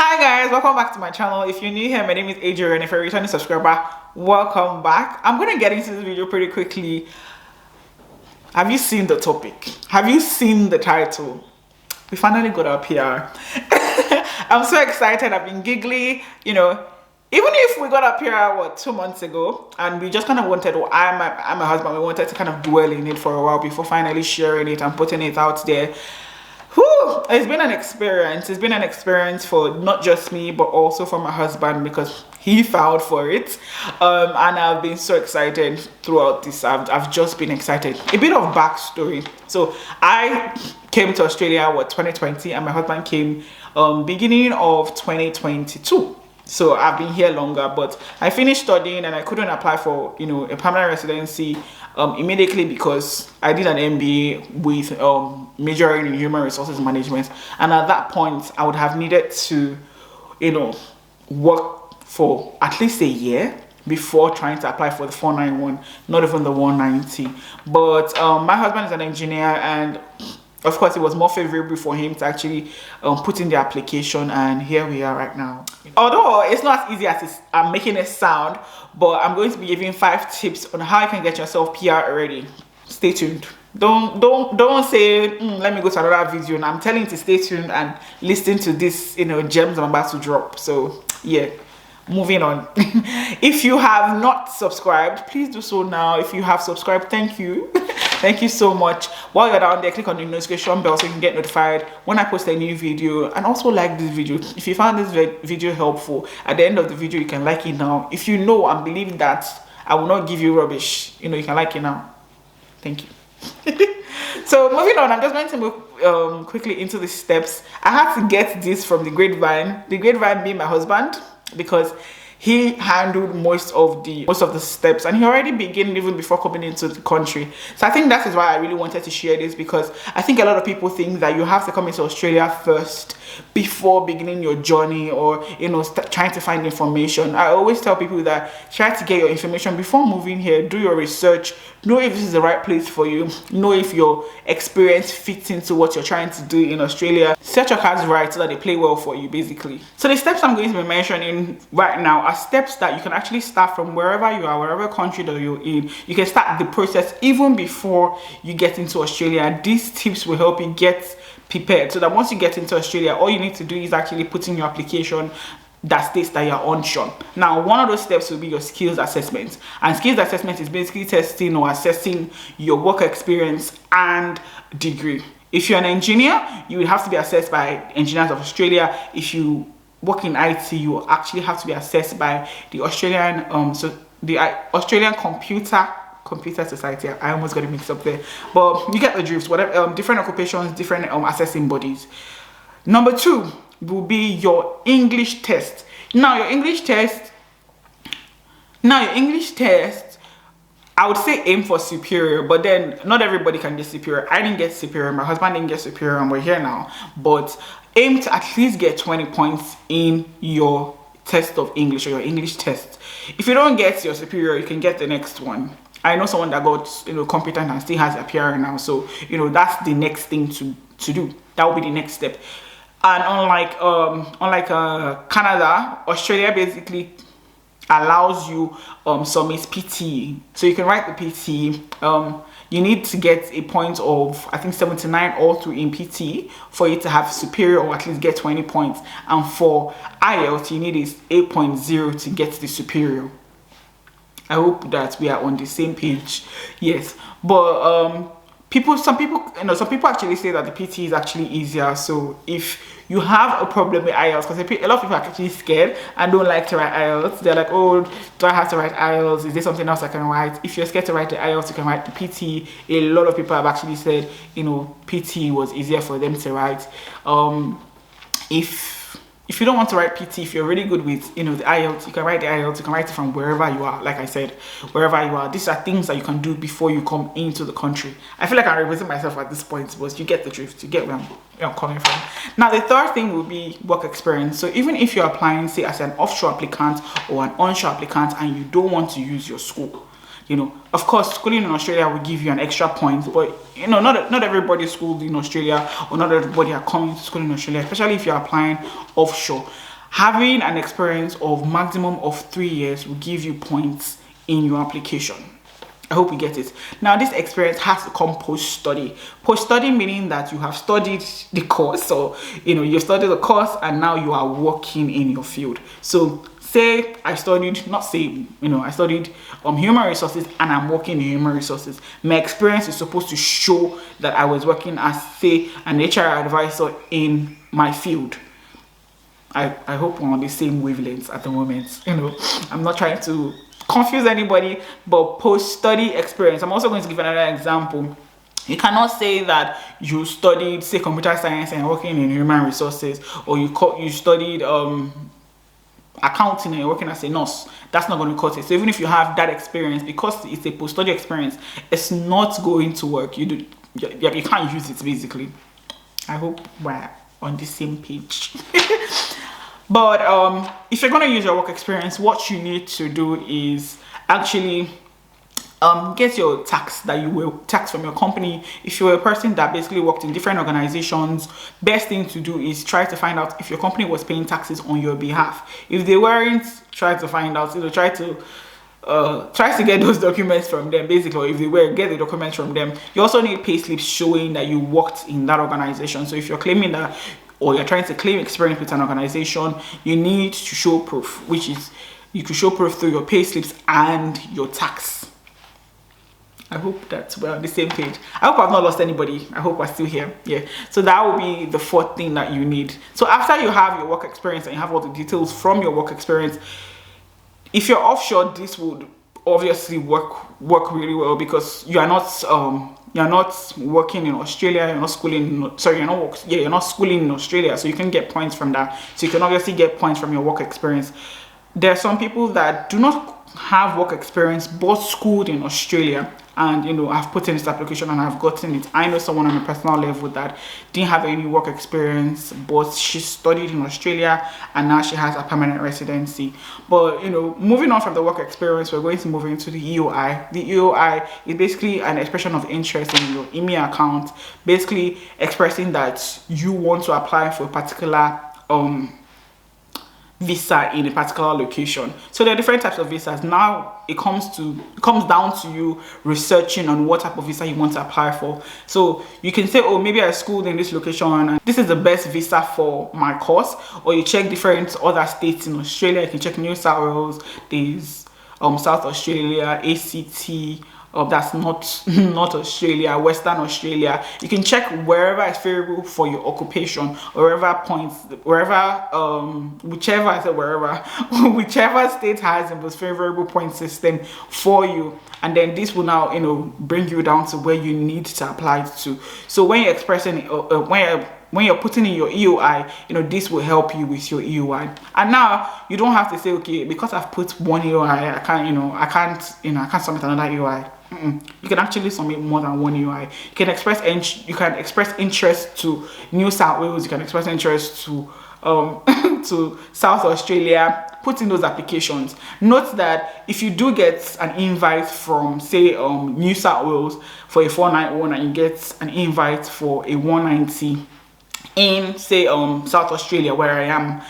Hi guys, welcome back to my channel. If you're new here, my name is Ejiro, and if you're a returning subscriber, welcome back. I'm gonna get into this video pretty quickly. Have you seen the topic? Have you seen the title? We finally got our PR. I'm so excited. I've been giggly, you know. Even if we got our PR 2 months ago, and we just kind of wanted, I'm my husband, we wanted to kind of dwell in it for a while before finally sharing it and putting it out there. Whew, it's been an experience. It's been an experience for not just me, but also for my husband, because he filed for it. And I've been so excited throughout this. I've just been excited. A bit of backstory. So I came to Australia 2020, and my husband came beginning of 2022. So I've been here longer, but I finished studying and I couldn't apply for, you know, a permanent residency immediately because I did an MBA with majoring in human resources management, and at that point I would have needed to, you know, work for at least a year before trying to apply for the 491, not even the 190. But my husband is an engineer, and of course it was more favorable for him to actually put in the application, and here we are right now. Although it's not as easy as I'm making it sound, but I'm going to be giving 5 tips on how you can get yourself PR already. Stay tuned. Don't say let me go to another video. And I'm telling you to stay tuned and listen to this, you know, gems I'm about to drop. So yeah, moving on. If you have not subscribed, please do so now. If you have subscribed, thank you. Thank you so much. While you're down there, click on the notification bell so you can get notified when I post a new video, and also like this video. If you found this video helpful, at the end of the video you can like it now. If you know and believe that I will not give you rubbish, you know, you can like it now. Thank you. So moving on, I'm just going to move quickly into the steps. I had to get this from the grapevine being my husband, because he handled most of the steps, and he already began even before coming into the country. So I think that is why I really wanted to share this, because I think a lot of people think that you have to come into Australia first before beginning your journey, or, you know, trying to find information. I always tell people that try to get your information before moving here. Do your research, know if this is the right place for you, know if your experience fits into what you're trying to do in Australia. Set your cards right so that they play well for you, basically. So the steps I'm going to be mentioning right now are steps that you can actually start from wherever you are, wherever country that you're in. You can start the process even before you get into Australia. These tips will help you get prepared, so that once you get into Australia, all you need to do is actually put in your application that states that you're onshore. Now, one of those steps will be your skills assessment, and skills assessment is basically testing or assessing your work experience and degree. If you're an engineer, you will have to be assessed by Engineers of Australia. If you work in IT, you actually have to be assessed by the Australian Australian Computer Society. I almost got it mixed up there, but you get the drift. Whatever, different occupations, different assessing bodies. Number 2 will be your English test. Now your English test, I would say aim for superior, but then not everybody can get superior. I didn't get superior, my husband didn't get superior, and we're here now. But aim to at least get 20 points in your test of English, or your English test. If you don't get your superior, you can get the next one. I know someone that got, you know, competent and still has a PR now, so, you know, that's the next thing to do. That will be the next step. And unlike Canada, Australia basically allows you submit PT. So you can write the PT. You need to get a point of, I think, 79 all through in PT for you to have superior, or at least get 20 points. And for IELTS, you need is 8.0 to get the superior. I hope that we are on the same page. Yes, but some people actually say that the PT is actually easier. So if you have a problem with IELTS, because a lot of people are actually scared and don't like to write IELTS. They're like, oh, do I have to write IELTS? Is there something else I can write? If you're scared to write the IELTS, you can write the PT. A lot of people have actually said, you know, PT was easier for them to write. If you don't want to write PT, if you're really good with, you know, the IELTS, you can write the IELTS. You can write it from wherever you are. Like I said, wherever you are. These are things that you can do before you come into the country. I feel like I'm repeating myself at this point, but you get the drift. You get where I'm coming from. Now, the third thing will be work experience. So even if you're applying, say, as an offshore applicant or an onshore applicant, and you don't want to use your school, you know, of course, schooling in Australia will give you an extra point, but, you know, not everybody is schooled in Australia, or not everybody are coming to school in Australia, especially if you're applying offshore. Having an experience of maximum of 3 years will give you points in your application. I hope you get it. Now, this experience has to come post-study. Post-study meaning that you have studied the course. So, you've studied the course and now you are working in your field. So, say I studied, I studied human resources and I'm working in human resources. My experience is supposed to show that I was working as, say, an HR advisor in my field. I hope we're on the same wavelengths at the moment. I'm not trying to confuse anybody, but post-study experience. I'm also going to give another example. You cannot say that you studied, say, computer science and working in human resources, or you studied accounting and you're working as a nurse. That's not going to cut it. So even if you have that experience, because it's a post-study experience, it's not going to work. You can't use it, basically. I hope we're on the same page. But if you're going to use your work experience, what you need to do is actually get your tax that you will tax from your company. If you're a person that basically worked in different organizations, best thing to do is try to find out if your company was paying taxes on your behalf. If they weren't, try to find out. Try to get those documents from them, basically. Or if they were, get the documents from them. You also need pay slips showing that you worked in that organization. So if you're claiming that, or you're trying to claim experience with an organization, you need to show proof, which is you can show proof through your pay slips and your tax. I hope that we're on the same page. I hope I've not lost anybody. I hope we're still here. Yeah. So that will be the fourth thing that you need. So after you have your work experience and you have all the details from your work experience, if you're offshore, this would obviously work really well, because you're not working in Australia, you're not schooling, you're not schooling in Australia, so you can get points from that. So you can obviously get points from your work experience. There are some people that do not have work experience but schooled in Australia, and I've put in this application and I've gotten it. I know someone on a personal level that didn't have any work experience, but she studied in Australia and now she has a permanent residency. But moving on from the work experience, we're going to move into the EOI. The EOI is basically an expression of interest in your email account, basically expressing that you want to apply for a particular visa in a particular location. So there are different types of visas. Now it comes down to you researching on what type of visa you want to apply for. So you can say, oh, maybe I schooled in this location and this is the best visa for my course. Or you check different other states in Australia. You can check New South Wales, there's South Australia, ACT, that's not Australia, Western Australia. You can check wherever is favorable for your occupation, whichever state has the most favorable point system for you, and then this will now bring you down to where you need to apply to. So when you're expressing when you're putting in your EOI, this will help you with your EOI. And now you don't have to say, okay, because I've put one EOI, I can't submit another EOI. You can actually submit more than one EOI. You can express interest to New South Wales. You can express interest to to South Australia. Put in those applications. Note that if you do get an invite from, say, New South Wales for a 491 and you get an invite for a 190 in, say, South Australia, where I am,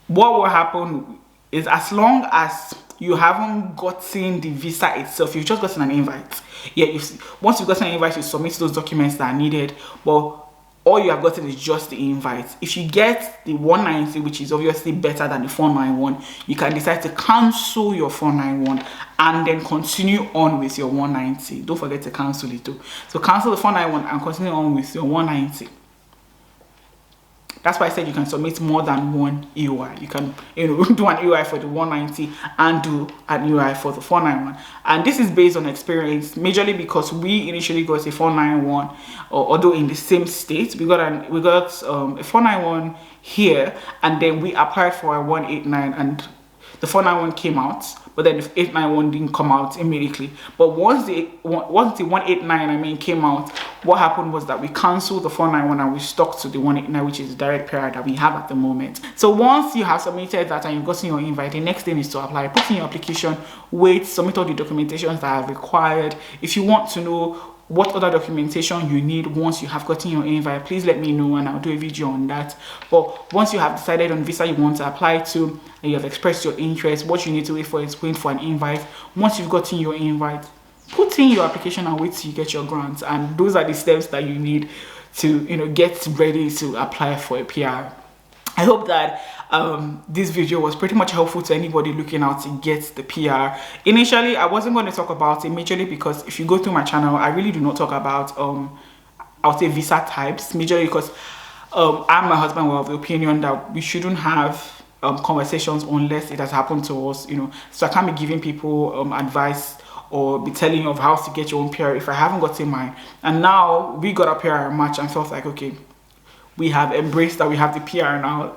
what will happen is, as long as you haven't gotten the visa itself, you've just gotten an invite. Yeah, once you've gotten an invite, you submit those documents that are needed, but all you have gotten is just the invite. If you get the 190, which is obviously better than the 491, you can decide to cancel your 491 and then continue on with your 190. Don't forget to cancel it too. So cancel the 491 and continue on with your 190. That's why I said you can submit more than one EOI. You can do an EOI for the 190 and do an EOI for the 491. And this is based on experience, majorly because we initially got a 491, although in the same state. We got a 491 here, and then we applied for a 189, and the 491 came out, but then the 891 didn't come out immediately. But once the 189 came out, what happened was that we cancelled the 491 and we stuck to the 189, which is the direct period that we have at the moment. So once you have submitted that and you've gotten your invite, the next thing is to apply. Put in your application, wait, submit all the documentations that are required. If you want to know what other documentation you need once you have gotten your invite, please let me know and I'll do a video on that. But once you have decided on visa you want to apply to and you have expressed your interest, what you need to wait for is wait for an invite. Once you've gotten your invite, put in your application and wait till you get your grant. And those are the steps that you need to, you know, get ready to apply for a PR. I hope that this video was pretty much helpful to anybody looking out to get the PR. Initially, I wasn't going to talk about it majorly because if you go through my channel, I really do not talk about I'll say visa types, majorly because I and my husband were of the opinion that we shouldn't have conversations unless it has happened to us, you know. So I can't be giving people advice or be telling you of how to get your own PR if I haven't gotten mine. And now we got a PR match and felt like, okay, we have embraced that we have the PR now.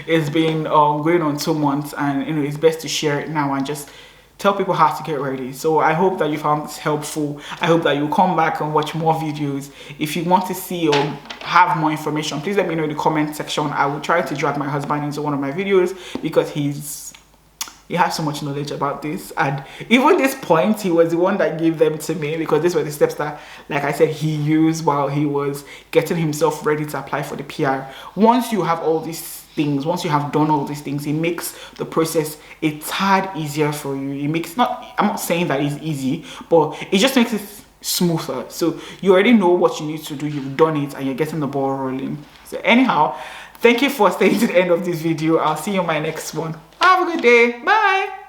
It's been going on 2 months, and you know, it's best to share it now and just tell people how to get ready. So I hope that you found this helpful. I hope that you come back and watch more videos. If you want to see or have more information, please let me know in the comment section. I will try to drag my husband into one of my videos because he has so much knowledge about this, and even this point he was the one that gave them to me because these were the steps that, like I said, he used while he was getting himself ready to apply for the PR. Once you have all these things, once you have done all these things, it makes the process a tad easier for you. It makes I'm not saying that it's easy, but it just makes it smoother. So you already know what you need to do, you've done it, and you're getting the ball rolling. So anyhow, thank you for staying to the end of this video. I'll see you in my next one. Have a good day. Bye.